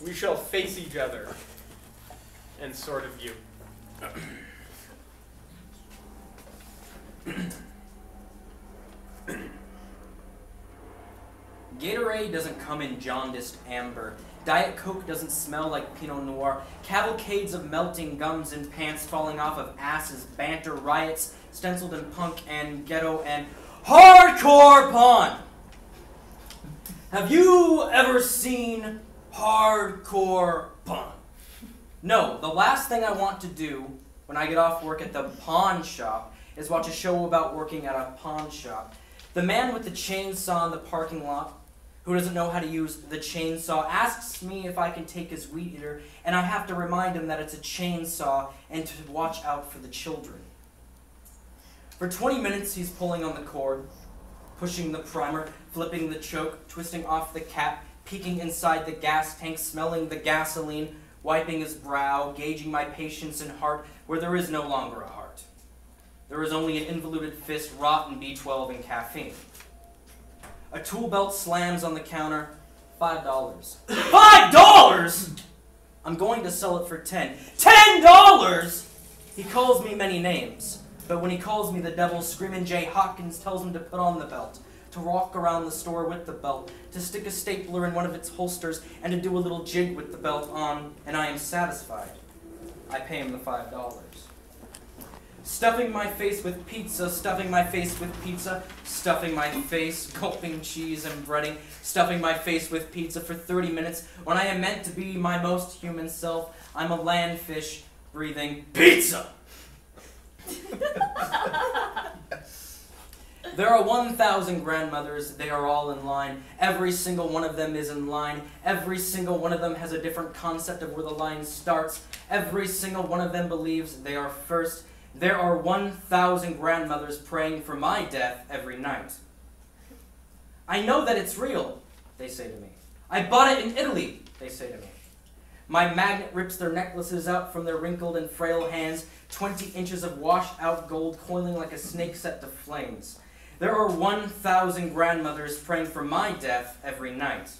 We shall face each other and sort of you. Gatorade doesn't come in jaundiced amber. Diet Coke doesn't smell like Pinot Noir. Cavalcades of melting gums and pants falling off of asses, banter, riots, stenciled in punk and ghetto and hardcore pun. Have you ever seen hardcore pun? No, the last thing I want to do when I get off work at the pawn shop is watch a show about working at a pawn shop. The man with the chainsaw in the parking lot, who doesn't know how to use the chainsaw, asks me if I can take his weed eater, and I have to remind him that it's a chainsaw and to watch out for the children. For 20 minutes, he's pulling on the cord, pushing the primer, flipping the choke, twisting off the cap, peeking inside the gas tank, smelling the gasoline, wiping his brow, gauging my patience and heart where there is no longer a heart. There is only an involuted fist, rotten B12, and caffeine. A tool belt slams on the counter. $5. $5?! I'm going to sell it for $10. $10?! He calls me many names, but when he calls me the devil, Screamin' Jay Hawkins tells him to put on the belt, to walk around the store with the belt, to stick a stapler in one of its holsters, and to do a little jig with the belt on, and I am satisfied. I pay him the $5. Stuffing my face with pizza, stuffing my face with pizza, stuffing my face, gulping cheese and breading, stuffing my face with pizza for 30 minutes when I am meant to be my most human self. I'm a landfish breathing pizza! There are 1,000 grandmothers. They are all in line. Every single one of them is in line. Every single one of them has a different concept of where the line starts. Every single one of them believes they are first. There are 1,000 grandmothers praying for my death every night. I know that it's real, they say to me. I bought it in Italy, they say to me. My magnet rips their necklaces out from their wrinkled and frail hands, 20 inches of washed-out gold coiling like a snake set to flames. There are 1,000 grandmothers praying for my death every night.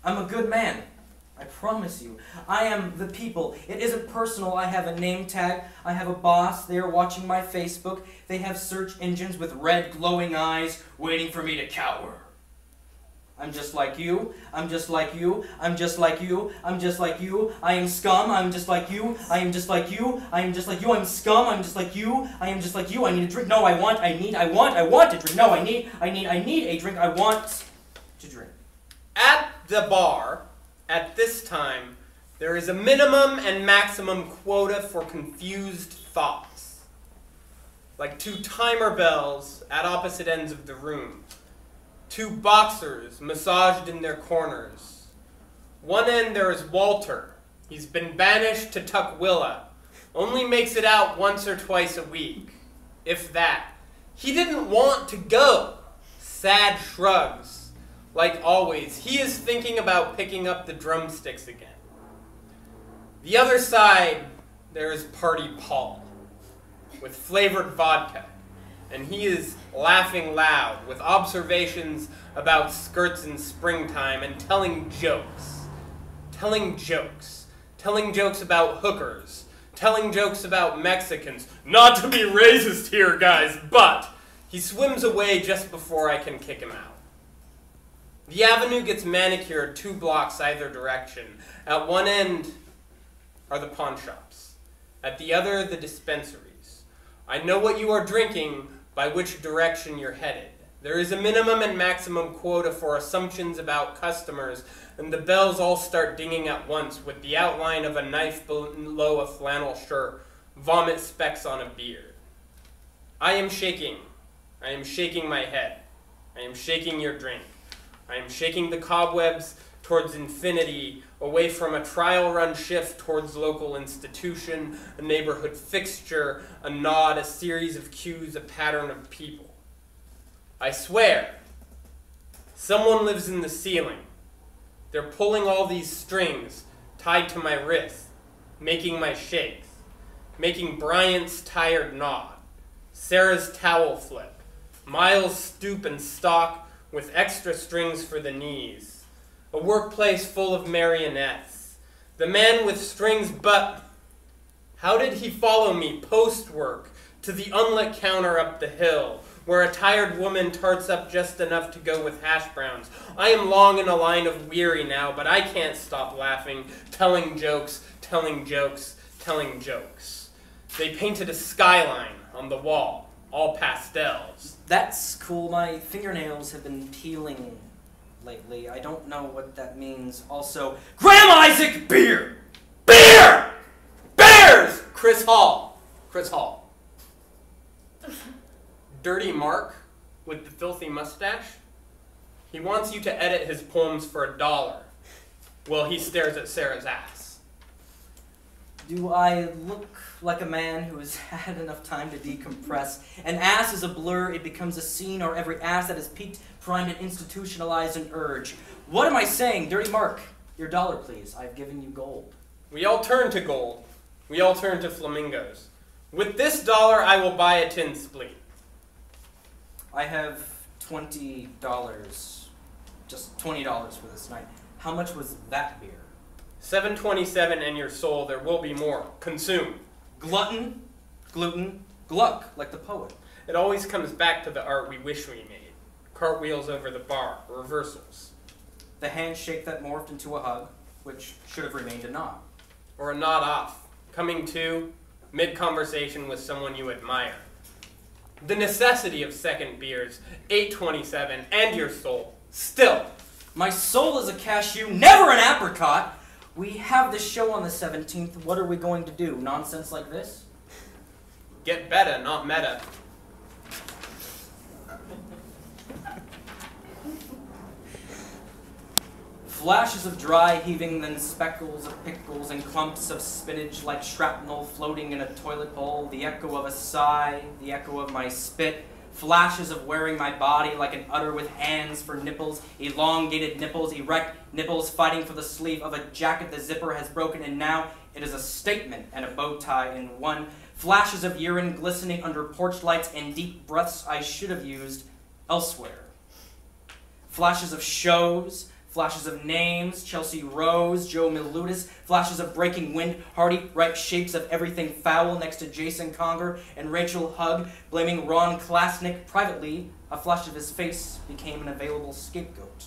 I'm a good man. I promise you. I am the people. It isn't personal. I have a name tag. I have a boss. They are watching my Facebook. They have search engines with red glowing eyes waiting for me to cower. I'm just like you. I'm just like you. I'm just like you. I'm just like you. I am scum. I'm just like you. I am just like you. I am just like you. I'm scum. I'm just like you. I am just like you. I need a drink. No, I want a drink. No, I need a drink. I want to drink. At the bar, at this time, there is a minimum and maximum quota for confused thoughts. Like two timer bells at opposite ends of the room. Two boxers massaged in their corners. One end there is Walter. He's been banished to Tukwila. Only makes it out once or twice a week, if that. He didn't want to go. Sad shrugs. Like always, he is thinking about picking up the drumsticks again. The other side, there is Party Paul, with flavored vodka, and he is laughing loud with observations about skirts in springtime and telling jokes. Telling jokes about hookers, telling jokes about Mexicans. Not to be racist here, guys, but he swims away just before I can kick him out. The avenue gets manicured 2 blocks either direction. At one end are the pawn shops. At the other, the dispensaries. I know what you are drinking, by which direction you're headed. There is a minimum and maximum quota for assumptions about customers, and the bells all start dinging at once with the outline of a knife below a flannel shirt, vomit specks on a beard. I am shaking. I am shaking my head. I am shaking your drink. I am shaking the cobwebs towards infinity, away from a trial-run shift towards local institution, a neighborhood fixture, a nod, a series of cues, a pattern of people. I swear, someone lives in the ceiling. They're pulling all these strings tied to my wrist, making my shakes, making Bryant's tired nod, Sarah's towel flip, Miles' stoop and stalk, with extra strings for the knees. A workplace full of marionettes. The man with strings, but how did he follow me post-work to the unlit counter up the hill, where a tired woman tarts up just enough to go with hash browns? I am long in a line of weary now, but I can't stop laughing, telling jokes, telling jokes, telling jokes. They painted a skyline on the wall, all pastels. That's cool. My fingernails have been peeling lately. I don't know what that means. Also, Graham Isaac beer! Beer! Bears! Chris Hall. Chris Hall. Dirty Mark with the filthy mustache. He wants you to edit his poems for $1. Well, he stares at Sarah's ass. Do I look like a man who has had enough time to decompress? An ass is a blur, it becomes a scene, or every ass that has peaked, primed, and institutionalized an urge. What am I saying? Dirty Mark, your $1, please. I've given you gold. We all turn to gold. We all turn to flamingos. With this $1, I will buy a tin spleen. I have $20. Just $20 for this night. How much was that beer? $7.27 and your soul, there will be more. Consume. Glutton, gluten, gluck, like the poet. It always comes back to the art we wish we made. Cartwheels over the bar, reversals. The handshake that morphed into a hug, which should have remained a nod. Or a nod off, coming to, mid-conversation with someone you admire. The necessity of second beers, $8.27, and your soul. Still. My soul is a cashew, never an apricot! We have this show on the 17th. What are we going to do? Nonsense like this? Get better, not meta. Flashes of dry heaving, then speckles of pickles and clumps of spinach like shrapnel floating in a toilet bowl. The echo of a sigh, the echo of my spit. Flashes of wearing my body like an udder with hands for nipples, elongated nipples, erect nipples fighting for the sleeve of a jacket the zipper has broken, and now it is a statement and a bow tie in one. Flashes of urine glistening under porch lights and deep breaths I should have used elsewhere. Flashes of shows, flashes of names, Chelsea Rose, Joe Milutis, flashes of breaking wind, hearty, ripe shapes of everything foul next to Jason Conger and Rachel Hugg, blaming Ron Klasnick privately. A flash of his face became an available scapegoat.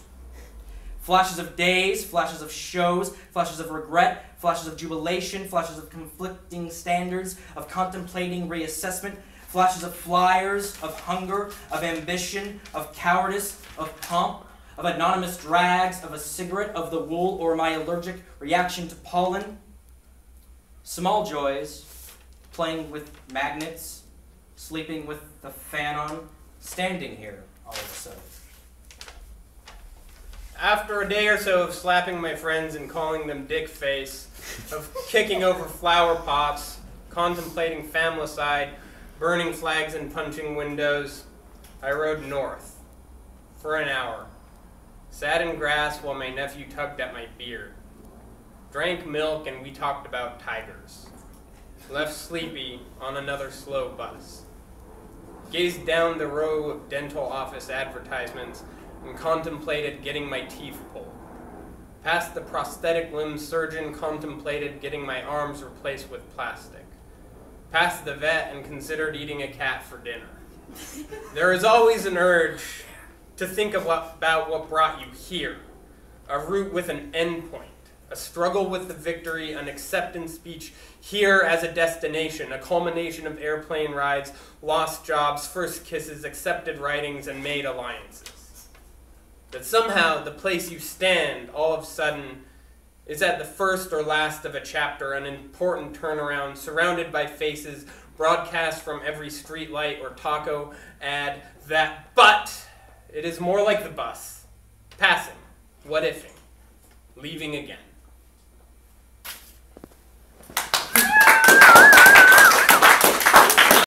Flashes of days, flashes of shows, flashes of regret, flashes of jubilation, flashes of conflicting standards, of contemplating reassessment, flashes of flyers, of hunger, of ambition, of cowardice, of pomp, of anonymous drags, of a cigarette, of the wool, or my allergic reaction to pollen. Small joys, playing with magnets, sleeping with the fan on, standing here all of a sudden. After a day or so of slapping my friends and calling them dick face, of kicking over flower pots, contemplating famicide, burning flags and punching windows, I rode north for an hour. Sat in grass while my nephew tugged at my beard. Drank milk and we talked about tigers. Left sleepy on another slow bus. Gazed down the row of dental office advertisements and contemplated getting my teeth pulled. Past the prosthetic limb surgeon, contemplated getting my arms replaced with plastic. Past the vet and considered eating a cat for dinner. There is always an urge to think about what brought you here, a route with an endpoint, a struggle with the victory, an acceptance speech here as a destination, a culmination of airplane rides, lost jobs, first kisses, accepted writings, and made alliances. That somehow the place you stand all of a sudden is at the first or last of a chapter, an important turnaround, surrounded by faces, broadcast from every streetlight or taco ad, but it is more like the bus, passing, what-ifing, leaving again.